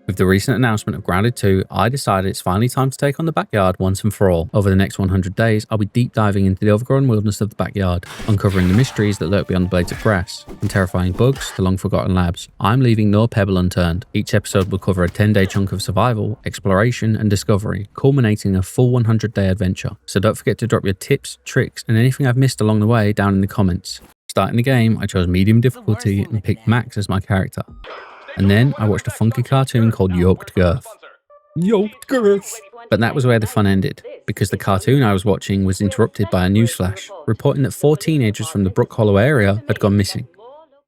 With the recent announcement of Grounded 2, I decided it's finally time to take on the backyard once and for all. Over the next 100 days, I'll be deep diving into the overgrown wilderness of the backyard, uncovering the mysteries that lurk beyond the blades of grass, from terrifying bugs to long-forgotten labs. I'm leaving no pebble unturned. Each episode will cover a 10-day chunk of survival, exploration, and discovery, culminating in a full 100-day adventure. So don't forget to drop your tips, tricks, and anything I've missed along the way down in the comments. Starting the game, I chose medium difficulty and picked Max as my character. And then I watched a funky cartoon called Yoked Girth. Yoked Girth! But that was where the fun ended, because the cartoon I was watching was interrupted by a newsflash, reporting that 4 teenagers from the Brook Hollow area had gone missing.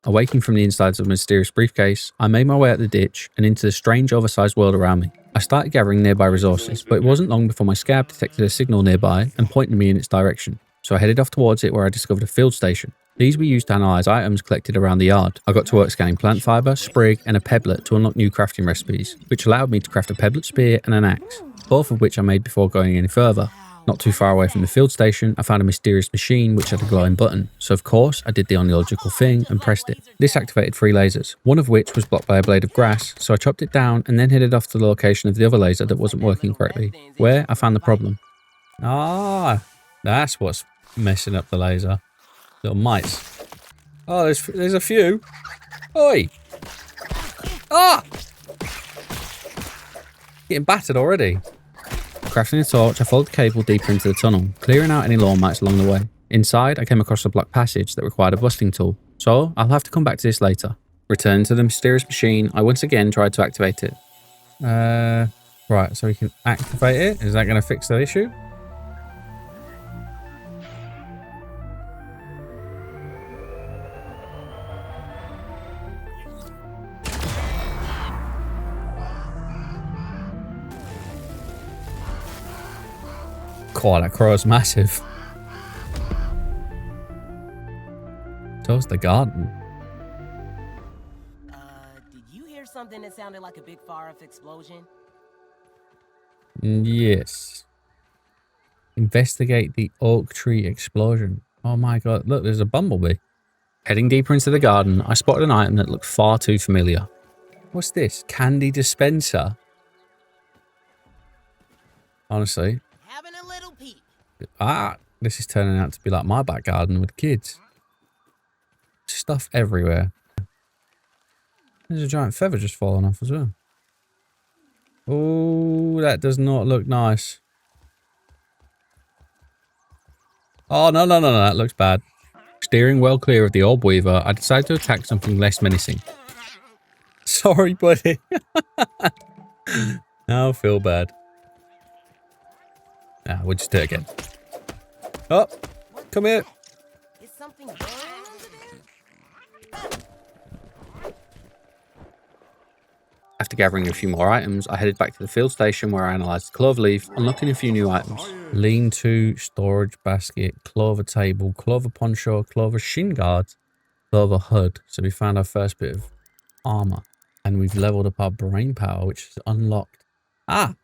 Awaking from the insides of a mysterious briefcase, I made my way out the ditch and into the strange oversized world around me. I started gathering nearby resources, but it wasn't long before my scab detected a signal nearby and pointed me in its direction. So I headed off towards it, where I discovered a field station. These were used to analyse items collected around the yard. I got to work scanning plant fibre, sprig and a pebblet to unlock new crafting recipes, which allowed me to craft a pebblet spear and an axe, both of which I made before going any further. Not too far away from the field station, I found a mysterious machine which had a glowing button, so of course I did the only logical thing and pressed it. This activated 3 lasers, one of which was blocked by a blade of grass, so I chopped it down and then headed off to the location of the other laser that wasn't working correctly, where I found the problem. Ah, that's what's messing up the laser. Little mice. Oh, there's a few. Oi! Ah! Getting battered already. Crafting a torch, I followed the cable deeper into the tunnel, clearing out any lawn mites along the way. Inside, I came across a blocked passage that required a busting tool, so I'll have to come back to this later. Returning to the mysterious machine, I once again tried to activate it. Right, so we can activate it. Is that going to fix the issue? God, that crow's massive. So's the garden. Did you hear something that sounded like a big far-off explosion? Yes. Investigate the oak tree explosion. Oh my god, look, there's a bumblebee. Heading deeper into the garden, I spotted an item that looked far too familiar. What's this? Candy dispenser? Honestly. Having a little peek. This is turning out to be like my back garden with kids. Stuff everywhere. There's a giant feather just falling off as well. Oh, that does not look nice. Oh, no, that looks bad. Steering well clear of the orb weaver, I decided to attack something less menacing. Sorry, buddy. Now I feel bad. We'll just do it again. Oh, come here. Is something going on over there? After gathering a few more items, I headed back to the field station where I analysed the clover leaf, unlocking a few new items. Lean-to, storage basket, clover table, clover poncho, clover shin guard, clover hood. So we found our first bit of armour. And we've leveled up our brain power, which is unlocked.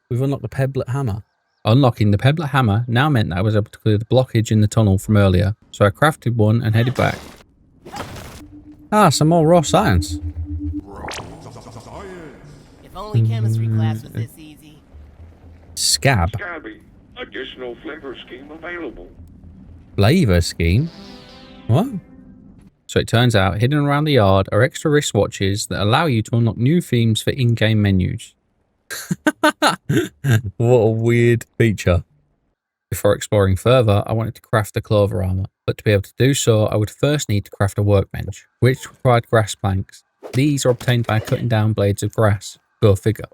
We've unlocked the pebblet hammer. Unlocking the pebblet hammer now meant that I was able to clear the blockage in the tunnel from earlier, so I crafted one and headed back. Some more raw science. If only chemistry class was this easy. Scab. Scabby. Additional flavor scheme available. Flavor scheme? What? So it turns out hidden around the yard are extra wristwatches that allow you to unlock new themes for in-game menus. What a weird feature. Before exploring further, I wanted to craft the clover armor, but to be able to do so, I would first need to craft a workbench, which required grass planks. These are obtained by cutting down blades of grass. Go figure.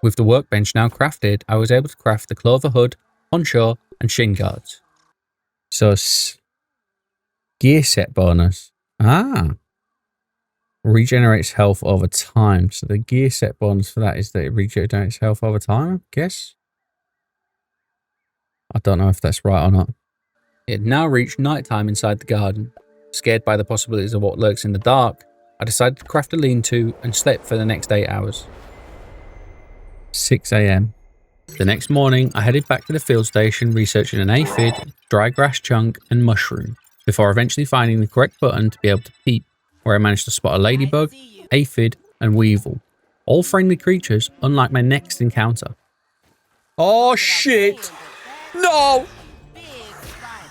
With the workbench now crafted, I was able to craft the clover hood, poncho, and shin guards. So, gear set bonus. Regenerates health over time. So the gear set bonus for that is that it regenerates health over time, I guess? I don't know if that's right or not. It had now reached nighttime inside the garden. Scared by the possibilities of what lurks in the dark, I decided to craft a lean-to and slept for the next 8 hours. 6 AM. The next morning, I headed back to the field station researching an aphid, dry grass chunk, and mushroom, before eventually finding the correct button to be able to peep, where I managed to spot a ladybug, aphid, and weevil. All friendly creatures, unlike my next encounter. Oh shit! No! Big spider.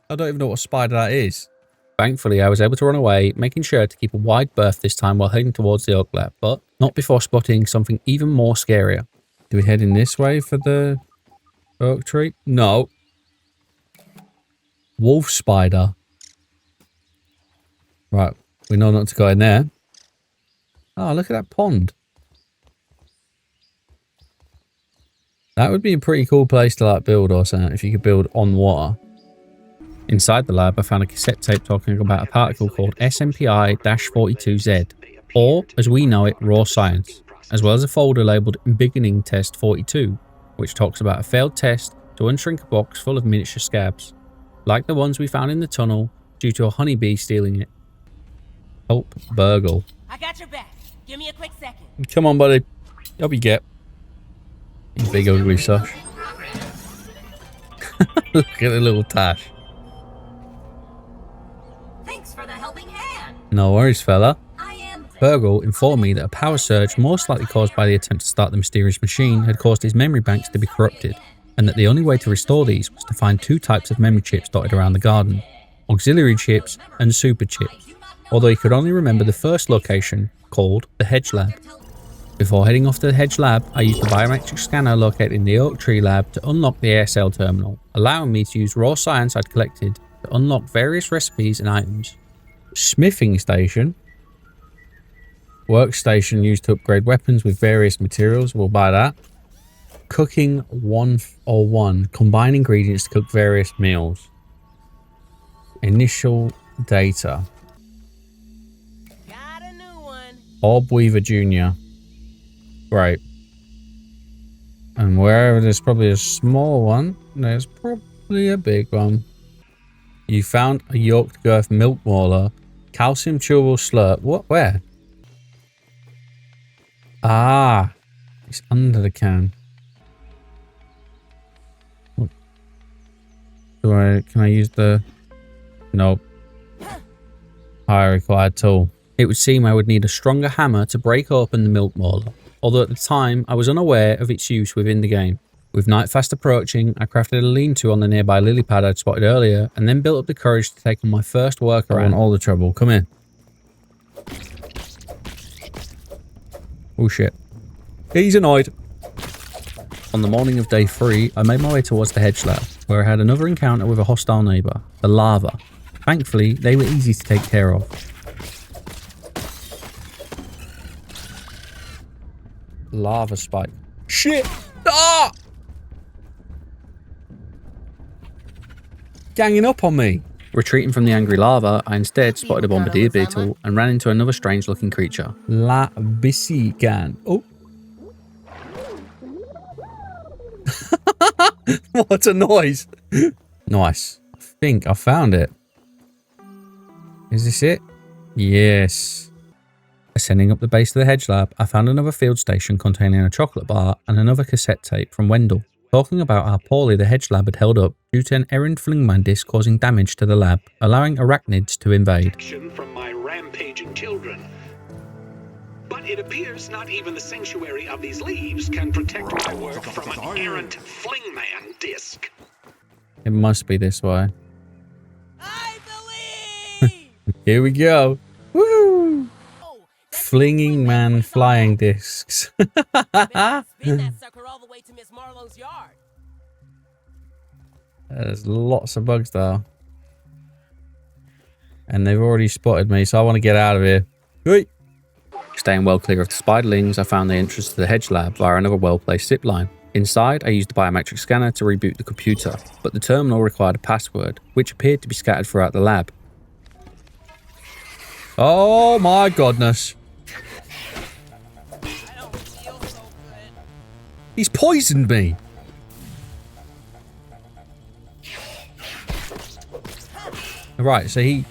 I don't even know what spider that is. Thankfully, I was able to run away, making sure to keep a wide berth this time while heading towards the oak lab, but not before spotting something even more scarier. Do we head in this way for the oak tree? No. Wolf spider. Right, we know not to go in there. Oh, look at that pond. That would be a pretty cool place to like build or something if you could build on water. Inside the lab, I found a cassette tape talking about a particle called SMPI-42Z, or as we know it, raw science, as well as a folder labelled Beginning Test 42, which talks about a failed test to unshrink a box full of miniature scabs, like the ones we found in the tunnel due to a honeybee stealing it. Help burgle. I got your back. Give me a quick second. Come on, buddy. Up you get. You big ugly sush. Look at the little tash. Thanks for the helping hand. No worries, fella. I am Burgle informed me that a power surge, most likely caused by the attempt to start the mysterious machine, had caused his memory banks to be corrupted, and that the only way to restore these was to find 2 types of memory chips dotted around the garden: auxiliary chips and super chips, although he could only remember the first location, called the Hedge Lab. Before heading off to the Hedge Lab, I used the biometric scanner located in the Oak Tree Lab to unlock the ASL terminal, allowing me to use raw science I'd collected to unlock various recipes and items. Smithing station. Workstation used to upgrade weapons with various materials. We'll buy that. Cooking 101. Combine ingredients to cook various meals. Initial data. got a new one. Bob Weaver Jr. Right. And wherever there's probably a small one, there's probably a big one. You found a York Girth milk mauler. Calcium chewable slurp. What? Where? Ah. It's under the can. Can I use the... Nope. Higher required tool. It would seem I would need a stronger hammer to break open the milk mauler, although at the time I was unaware of its use within the game. With night fast approaching, I crafted a lean-to on the nearby lily pad I'd spotted earlier, and then built up the courage to take on my first workaround. I want all the trouble. Come here. Oh shit. He's annoyed. On the morning of day 3, I made my way towards the Hedge Lab, where I had another encounter with a hostile neighbour, the larva. Thankfully, they were easy to take care of. Lava spike. Shit! Ah! Ganging up on me. Retreating from the angry lava, I instead spotted a bombardier beetle and ran into another strange looking creature. La Bisigan. Oh. What a noise. Nice. I think I found it. Is this it? Yes. Ascending up the base of the Hedge Lab, I found another field station containing a chocolate bar and another cassette tape from Wendell, talking about how poorly the Hedge Lab had held up due to an errant flingman disc causing damage to the lab, allowing arachnids to invade. From my rampaging children. But it appears not even the sanctuary of these leaves can protect my work from an errant flingman disc. It must be this way. I believe. Here we go. Woo! Oh, that's Flinging man flying discs. Spin that sucker all the way to Miss Marlowe's yard. There's lots of bugs though. And they've already spotted me, so I want to get out of here. Wait. Staying well clear of the spiderlings, I found the entrance to the Hedge Lab via another well-placed zip line. Inside, I used the biometric scanner to reboot the computer, but the terminal required a password, which appeared to be scattered throughout the lab. Oh my goodness. I don't feel so good. He's poisoned me. Right, so he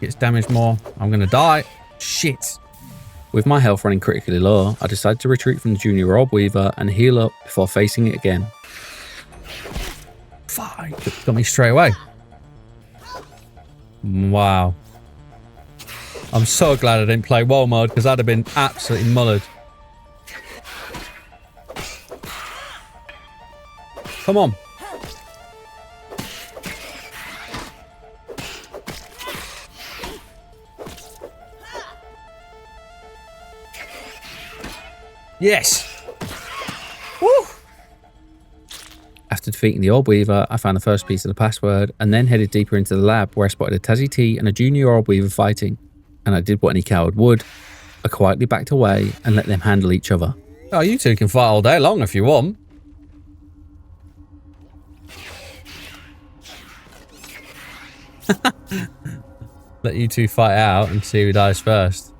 gets damaged more. I'm gonna die. Shit. With my health running critically low, I decided to retreat from the junior orb weaver and heal up before facing it again. Fuck. Got me straight away. Wow. I'm so glad I didn't play wall mode because I'd have been absolutely mullered. Come on. Yes. Woo. After defeating the Orb Weaver, I found the first piece of the password and then headed deeper into the lab where I spotted a Tassie T and a junior Orb Weaver fighting. And I did what any coward would. I quietly backed away and let them handle each other. Oh, you two can fight all day long if you want. Let you two fight out and see who dies first.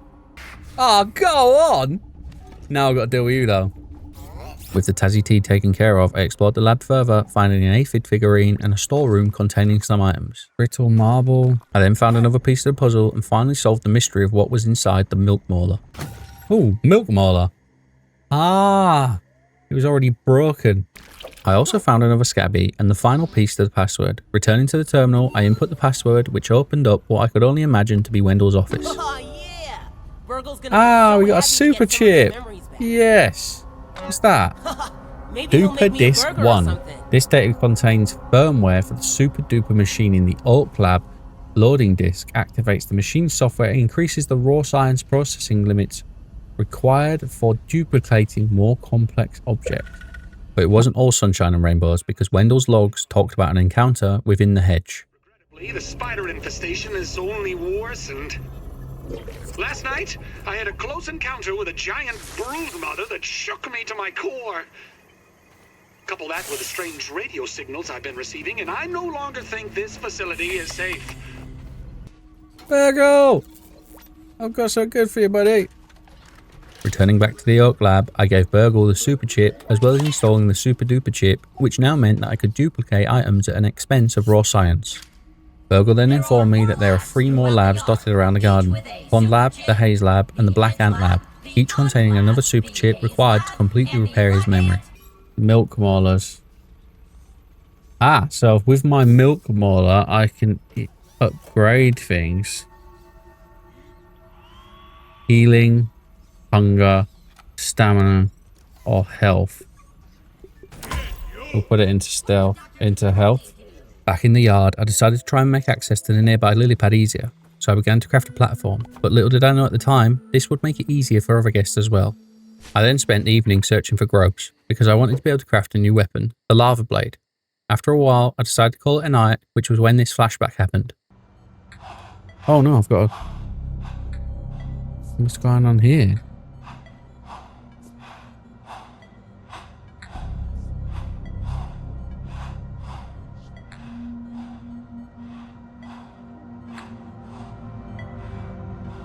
Oh, go on! Now I've got to deal with you though. With the Tassie T taken care of, I explored the lab further, finding an aphid figurine and a storeroom containing some items. Brittle marble. I then found another piece of the puzzle and finally solved the mystery of what was inside the milk mauler. Ooh, milk mauler. Ah, it was already broken. I also found another scabby and the final piece to the password. Returning to the terminal, I input the password, which opened up what I could only imagine to be Wendell's office. Oh, yeah. Burgle's gonna Ah, be so we got a happy to super get some of his chip. memories back. What's that? Maybe he'll Duper make me a Disc burger or 1. something. This data contains firmware for the super duper machine in the Orc Lab. Loading disk activates the machine software and increases the raw science processing limits required for duplicating more complex objects. But it wasn't all sunshine and rainbows because Wendell's logs talked about an encounter within the hedge. Regrettably, the spider infestation has only worsened. Last night, I had a close encounter with a giant brood mother that shook me to my core. Couple that with the strange radio signals I've been receiving, and I no longer think this facility is safe. Virgo! I've got so good for you, buddy. Returning back to the Oak Lab, I gave Burgle the super chip as well as installing the super duper chip, which now meant that I could duplicate items at an expense of raw science. Burgle then informed me that there are 3 more labs dotted around the garden: Pond Lab, the Haze Lab, and the Black Ant Lab, each containing another super chip required to completely repair his memory. Milk maulers. Ah, so with my milk mauler, I can upgrade things. Healing, hunger, stamina, or health. We'll put it into health. Back in the yard, I decided to try and make access to the nearby lily pad easier, so I began to craft a platform, but little did I know at the time, this would make it easier for other guests as well. I then spent the evening searching for grubs, because I wanted to be able to craft a new weapon, the lava blade. After a while, I decided to call it a night, which was when this flashback happened. Oh no, I've got a... What's going on here?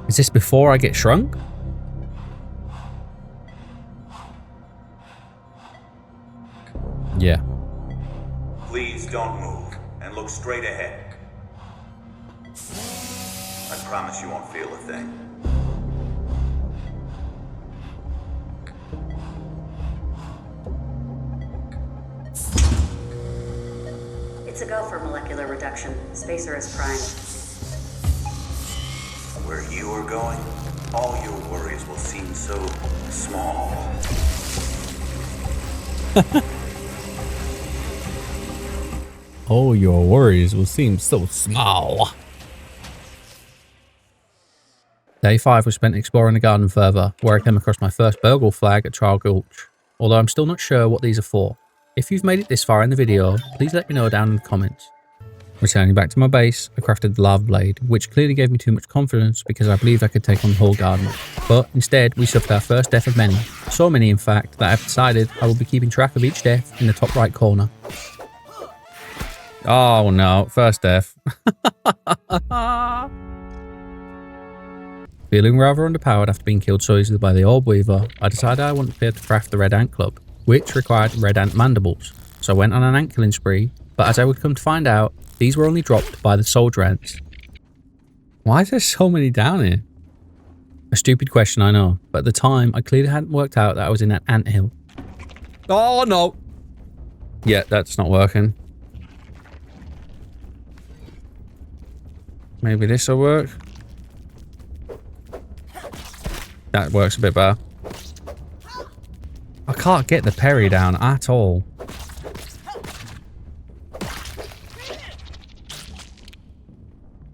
Is this before I get shrunk? Yeah. Please don't move and look straight ahead. I promise you won't feel a thing. It's a go for molecular reduction. Spacer is primed. Where you are going, all your worries will seem so small. All your worries will seem so small. Day 5 was spent exploring the garden further, where I came across my first burgle flag at Trial Gulch, although I'm still not sure what these are for. If you've made it this far in the video, please let me know down in the comments. Returning back to my base, I crafted the lava blade, which clearly gave me too much confidence because I believed I could take on the whole garden. But instead, we suffered our first death of many. So many, in fact, that I've decided I will be keeping track of each death in the top right corner. Oh no, first death. Feeling rather underpowered after being killed so easily by the Orb Weaver, I decided I wanted to be able to craft the Red Ant Club, which required red ant mandibles. So I went on an ant killing spree, but as I would come to find out, these were only dropped by the soldier ants. Why is there so many down here? A stupid question, I know, but at the time, I clearly hadn't worked out that I was in an anthill. Oh no! Yeah, that's not working. Maybe this will work. That works a bit better. I can't get the parry down at all.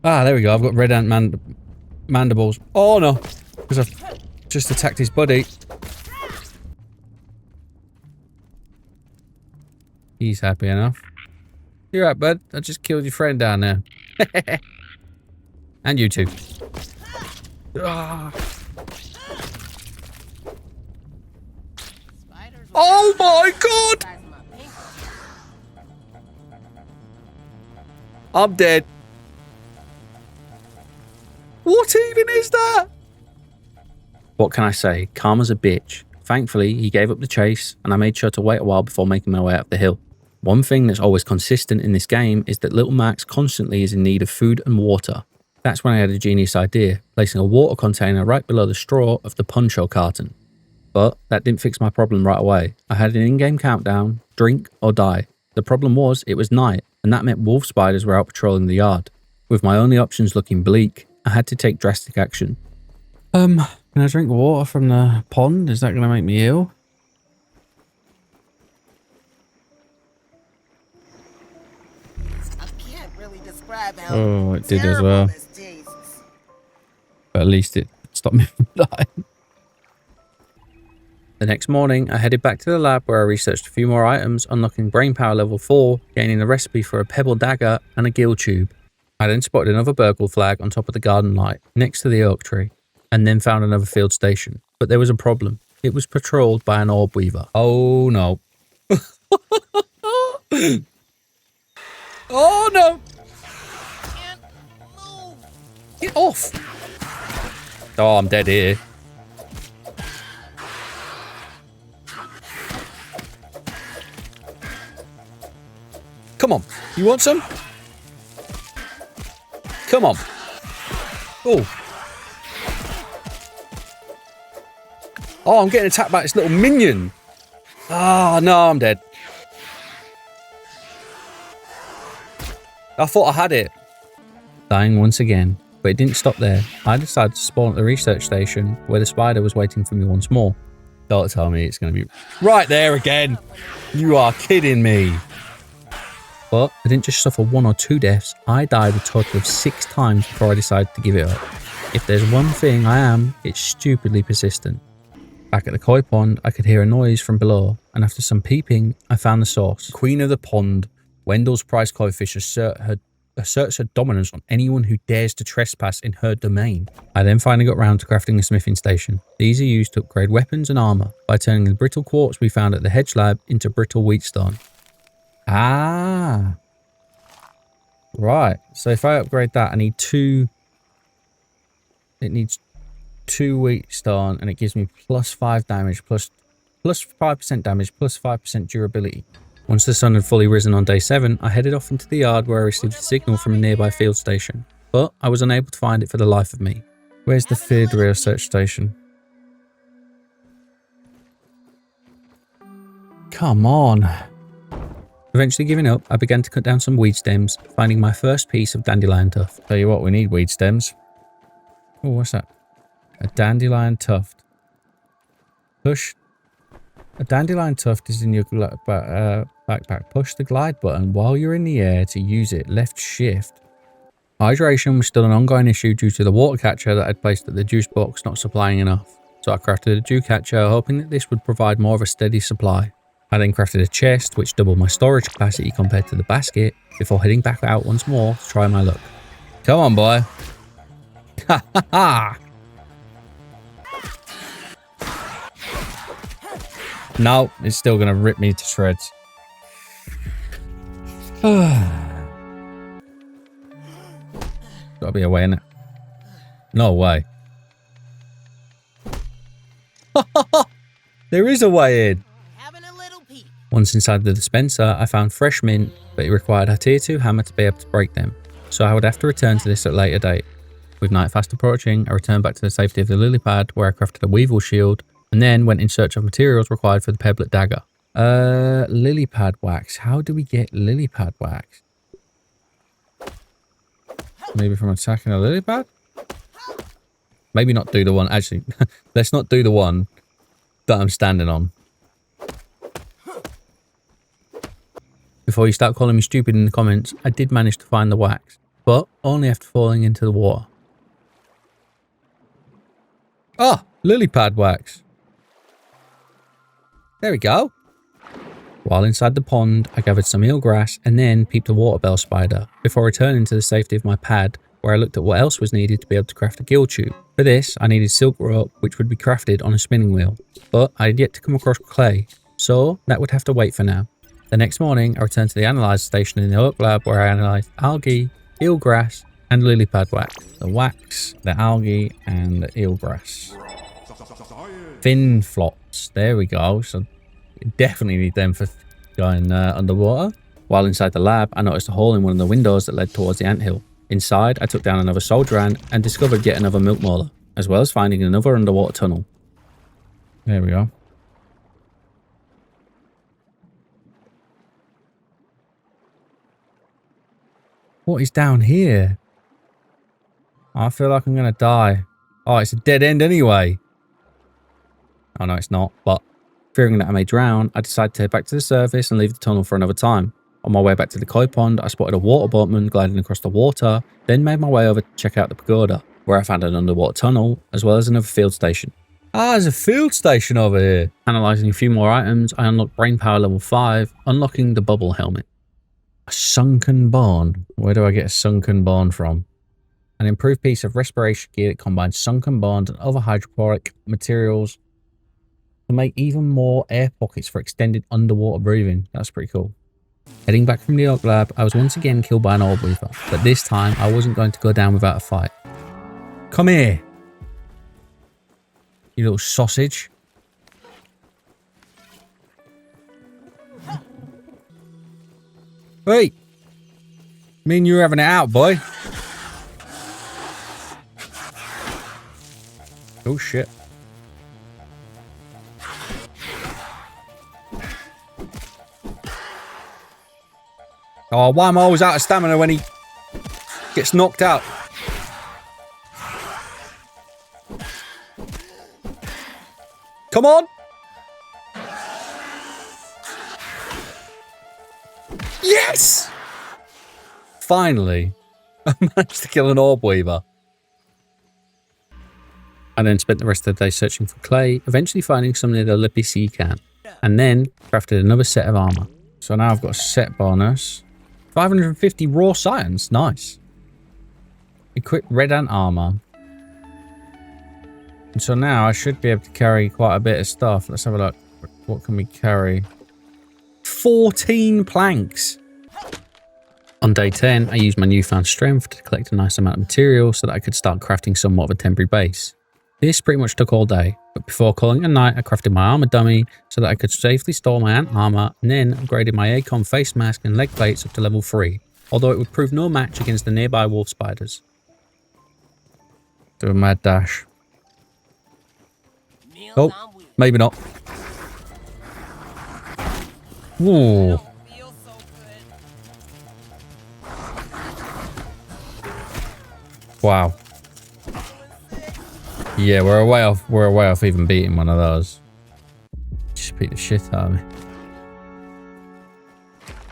Ah, there we go. I've got red ant mandibles. Oh no, because I've just attacked his buddy. He's happy enough. You're right, bud. I just killed your friend down there. And you too. Ah. Oh my god! I'm dead. What even is that? What can I say? Karma's a bitch. Thankfully, he gave up the chase, and I made sure to wait a while before making my way up the hill. One thing that's always consistent in this game is that little Max constantly is in need of food and water. That's when I had a genius idea, placing a water container right below the straw of the poncho carton. But that didn't fix my problem right away. I had an in-game countdown, drink or die. The problem was, it was night, and that meant wolf spiders were out patrolling the yard. With my only options looking bleak, I had to take drastic action. Can I drink water from the pond? Is that going to make me ill? I can't really describe how Oh, it did as terrible well. this tastes. But at least it stopped me from dying. The next morning, I headed back to the lab where I researched a few more items, unlocking brain power level 4, gaining a recipe for a pebble dagger and a gill tube. I then spotted another burgle flag on top of the garden light, next to the oak tree, and then found another field station. But there was a problem. It was patrolled by an orb weaver. Oh no. Oh no! Can't move. Get off! Oh, I'm dead here. Come on. You want some? Come on. Oh. Oh, I'm getting attacked by this little minion. Ah, no, I'm dead. I thought I had it. Dying once again, but it didn't stop there. I decided to spawn at the research station where the spider was waiting for me once more. Don't tell me it's going to be right there again. You are kidding me. But I didn't just suffer 1 or 2 deaths, I died a total of 6 times before I decided to give it up. If there's one thing I am, it's stupidly persistent. Back at the koi pond, I could hear a noise from below, and after some peeping, I found the source. Queen of the pond, Wendell's prize koi fish asserts her dominance on anyone who dares to trespass in her domain. I then finally got round to crafting a smithing station. These are used to upgrade weapons and armour by turning the brittle quartz we found at the hedge lab into brittle wheatstone. Ah. Right. So if I upgrade that, I need 2. It needs 2 wheatstone, and it gives me plus 5 damage, plus 5% damage, plus 5% durability. Once the sun had fully risen on day 7, I headed off into the yard where I received a signal from a nearby field station. But I was unable to find it for the life of me. Where's the field research station? Come on. Eventually giving up, I began to cut down some weed stems, finding my first piece of dandelion tuft. Tell you what, we need weed stems. Oh, what's that? A dandelion tuft. Push. A dandelion tuft is in your backpack. Push the glide button while you're in the air to use it. Left shift. Hydration was still an ongoing issue due to the water catcher that I'd placed at the juice box not supplying enough. So I crafted a dew catcher, hoping that this would provide more of a steady supply. I then crafted a chest, which doubled my storage capacity compared to the basket, before heading back out once more to try my luck. Come on, boy. Ha ha ha! No, it's still going to rip me to shreds. Gotta be a way in it. No way. There is a way in. Having a little peek. Once inside the dispenser, I found fresh mint, but it required a tier 2 hammer to be able to break them, so I would have to return to this at a later date. With night fast approaching, I returned back to the safety of the lily pad where I crafted a weevil shield, and then went in search of materials required for the pebblet dagger. Lily pad wax. How do we get lily pad wax? Maybe from attacking a lily pad? Maybe not do the one. Actually, let's not do the one that I'm standing on. Before you start calling me stupid in the comments, I did manage to find the wax, but only after falling into the water. Oh, lily pad wax. There we go. While inside the pond, I gathered some eelgrass and then peeped a water bell spider before returning to the safety of my pad, where I looked at what else was needed to be able to craft a gill tube. For this, I needed silk rope, which would be crafted on a spinning wheel, but I had yet to come across clay, so that would have to wait for now. The next morning, I returned to the analyzer station in the oak lab where I analysed algae, eelgrass, and lily pad wax. The wax, the algae, and the eelgrass. Fin flots. There we go. So you definitely need them for going underwater. While inside the lab, I noticed a hole in one of the windows that led towards the anthill. Inside, I took down another soldier ant and discovered yet another milk molar, as well as finding another underwater tunnel. There we go. What is down here? I feel like I'm going to die. Oh, it's a dead end anyway. Oh, no, it's not. But fearing that I may drown, I decided to head back to the surface and leave the tunnel for another time. On my way back to the koi pond, I spotted a water boatman gliding across the water, then made my way over to check out the pagoda, where I found an underwater tunnel, as well as another field station. Ah, there's a field station over here. Analysing a few more items, I unlocked brain power level 5, unlocking the bubble helmet. A sunken barn. Where do I get a sunken barn from? An improved piece of respiration gear that combines sunken barns and other hydroponic materials to make even more air pockets for extended underwater breathing. That's pretty cool. Heading back from the oak lab, I was once again killed by an orb weaver, but this time I wasn't going to go down without a fight. Come here, you little sausage. Hey! Mean you're having it out, boy. Oh, shit. Oh, why am I always out of stamina when he gets knocked out? Come on! Yes! Finally, I managed to kill an orb weaver. I then spent the rest of the day searching for clay, eventually finding some near the lippy sea can, and then crafted another set of armor. So now I've got a set bonus. 550 raw science, nice. Equip red ant armor. And so now I should be able to carry quite a bit of stuff. Let's have a look. What can we carry? 14 planks. On day 10, I used my newfound strength to collect a nice amount of material so that I could start crafting somewhat of a temporary base. This pretty much took all day, but before calling it a night, I crafted my armor dummy so that I could safely store my ant armor, and then upgraded my Acon face mask and leg plates up to level 3, although it would prove no match against the nearby wolf spiders. Do a mad dash. Oh, maybe not. Whoa. Wow. Yeah, we're way off even beating one of those. Just beat the shit out of me.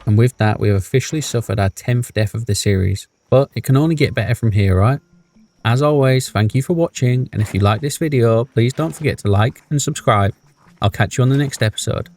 And with that, we have officially suffered our 10th death of the series. But it can only get better from here, right? As always, thank you for watching, and if you like this video, please don't forget to like and subscribe. I'll catch you on the next episode.